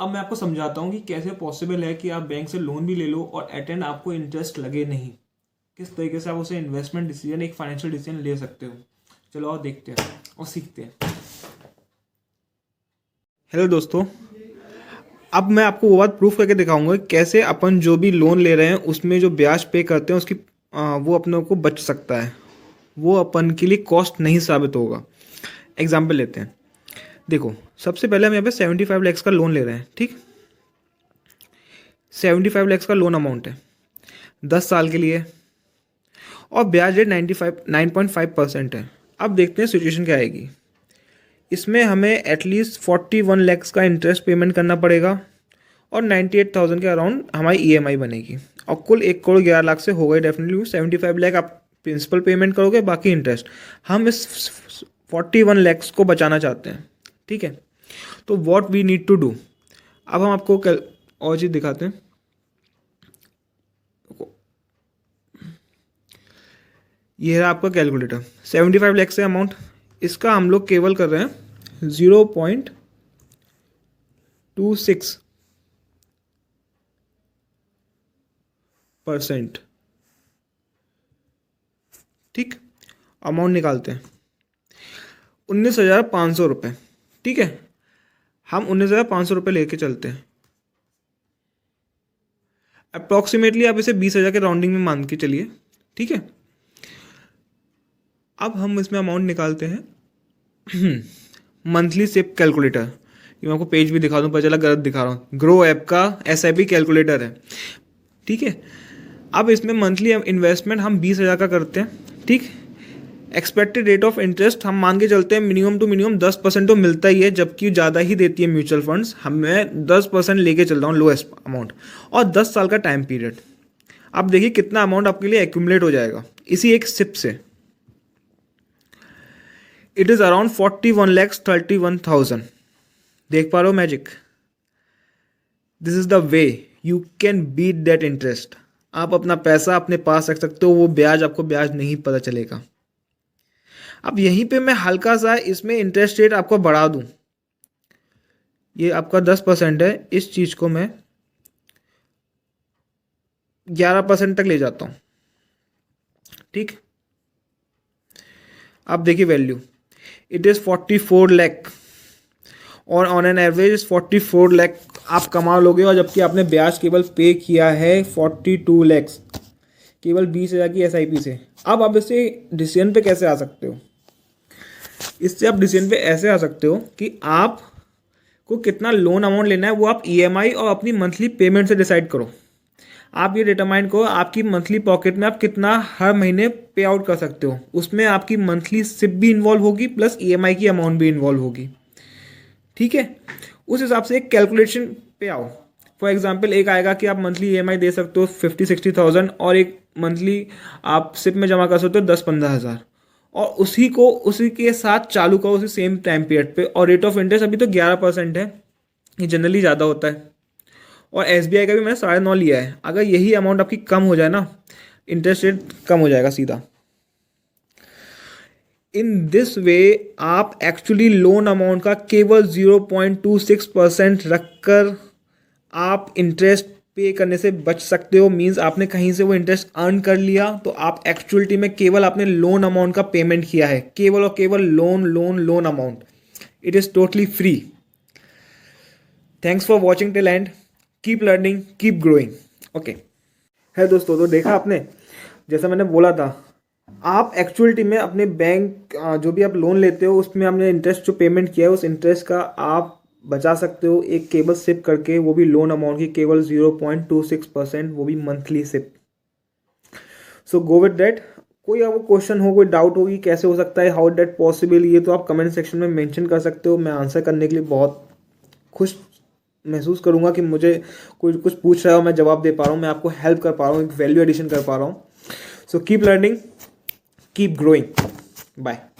अब मैं आपको समझाता हूँ कि कैसे पॉसिबल है कि आप बैंक से लोन भी ले लो और एट एंड आपको इंटरेस्ट लगे नहीं। किस तरीके से आप उसे इन्वेस्टमेंट डिसीजन, एक फाइनेंशियल डिसीजन ले सकते हो। चलो और देखते हैं और सीखते हैं। हेलो दोस्तों, अब मैं आपको वो बात प्रूफ करके दिखाऊंगा कि कैसे अपन जो भी लोन ले रहे हैं उसमें जो ब्याज पे करते हैं उसकी वो अपने को बच सकता है, वो अपन के लिए कॉस्ट नहीं साबित होगा। एग्जाम्पल लेते हैं। देखो, सबसे पहले हम यहाँ पे 75 लैक्स का लोन ले रहे हैं, ठीक। 75 लैक्स का लोन अमाउंट है 10 साल के लिए और ब्याज रेट 9.5% है। अब देखते हैं सिचुएशन क्या आएगी। इसमें हमें एटलीस्ट 41 लैक्स का इंटरेस्ट पेमेंट करना पड़ेगा और 98,000 के अराउंड हमारी ईएमआई बनेगी और कुल 1,11,00,000 से हो गई डेफिनेटली। 75 लैख आप प्रिंसिपल पेमेंट करोगे, बाकी इंटरेस्ट। हम इस 41 लैक्स को बचाना चाहते हैं, ठीक है। तो what we need to do, अब हम आपको और चीज़ दिखाते हैं। ये है आपका कैलकुलेटर। 75 लैक्स से अमाउंट, इसका हम लोग केवल कर रहे हैं 0.26%, ठीक। अमाउंट निकालते हैं 19,500 रुपये, ठीक है। हम 19,500 रुपये लेके चलते हैं। अप्रॉक्सीमेटली आप इसे 20,000 के राउंडिंग में मान के चलिए, ठीक है। अब हम इसमें अमाउंट निकालते हैं मंथली सिप कैलकुलेटर। ये मैं आपको पेज भी दिखा दूँ, पता चला गलत दिखा रहा हूँ। ग्रो ऐप का SIP कैलकुलेटर है, ठीक है। अब इसमें मंथली इन्वेस्टमेंट हम 20,000 का करते हैं, ठीक। एक्सपेक्टेड रेट ऑफ इंटरेस्ट हम मान के चलते हैं मिनिमम टू मिनिमम 10% तो मिलता ही है, जबकि ज़्यादा ही देती है म्यूचुअल फंड्स। हमें 10% लेके चल रहा हूँ लोएस्ट अमाउंट, और 10 साल का टाइम पीरियड। अब देखिए कितना अमाउंट आपके लिए एक्यूमुलेट हो जाएगा इसी एक सिप से। It is around 41,31,000। देख पा रहे हो magic? This is the way you can beat that interest. आप अपना पैसा अपने पास रख सकते हो, वो ब्याज आपको ब्याज नहीं पता चलेगा। अब यहीं पे मैं हल्का सा इसमें इंटरेस्ट रेट आपको बढ़ा दूं। ये आपका 10% है, इस चीज़ को मैं 11% तक ले जाता हूँ, ठीक। अब देखिए वैल्यू, इट इज़ 44 लाख और ऑन एन एवरेज 44 लाख आप कमा लोगे, और जबकि आपने ब्याज केवल पे किया है 42 लैक्स केवल 20,000 की SIP से। अब आप इससे डिसीजन पे कैसे आ सकते हो? इससे आप डिसीजन पे ऐसे आ सकते हो कि आप को कितना लोन अमाउंट लेना है वो आप EMI और अपनी मंथली पेमेंट से डिसाइड करो। आप ये डिटरमाइन करो आपकी मंथली पॉकेट में आप कितना हर महीने पे आउट कर सकते हो। उसमें आपकी मंथली सिप भी इन्वॉल्व होगी प्लस EMI की अमाउंट भी इन्वॉल्व होगी, ठीक है। उस हिसाब से एक कैलकुलेशन पे आओ। फॉर एग्जाम्पल एक आएगा कि आप मंथली EMI दे सकते हो 50-60,000 और एक मंथली आप सिप में जमा कर सकते हो 10-15 हज़ार, और उसी के साथ चालू करो उसी सेम टाइम पीरियड पे। और रेट ऑफ इंटरेस्ट अभी तो 11% है, ये जनरली ज़्यादा होता है। और SBI का भी मैंने 9.5 लिया है। अगर यही अमाउंट आपकी कम हो जाए ना, इंटरेस्ट रेट कम हो जाएगा सीधा। इन दिस वे आप एक्चुअली लोन अमाउंट का केवल 0.26% रखकर आप इंटरेस्ट पे करने से बच सकते हो। मींस आपने कहीं से वो इंटरेस्ट अर्न कर लिया तो आप एक्चुअलिटी में केवल आपने लोन अमाउंट का पेमेंट किया है, केवल और केवल loan amount. It is totally free. Thanks for watching till and. Keep learning, keep growing. Okay है दोस्तों, तो देखा आपने, जैसा मैंने बोला था, आप एक्चुअलिटी में अपने बैंक जो भी आप लोन लेते हो उसमें आपने इंटरेस्ट जो पेमेंट किया है उस इंटरेस्ट का आप बचा सकते हो एक केवल सिप करके, वो भी लोन अमाउंट की केवल 0.26%, वो भी monthly SIP. So go with that. कोई आपको क्वेश्चन हो, कोई डाउट होगी कैसे हो सकता है, हाउ दैट पॉसिबल, ये तो आप कमेंट सेक्शन में मेंशन कर सकते हो। मैं आंसर करने के लिए बहुत खुश महसूस करूंगा कि मुझे कोई कुछ पूछ रहा है और मैं जवाब दे पा रहा हूँ, मैं आपको हेल्प कर पा रहा हूँ, एक वैल्यू एडिशन कर पा रहा हूँ। So keep learning, keep growing. Bye.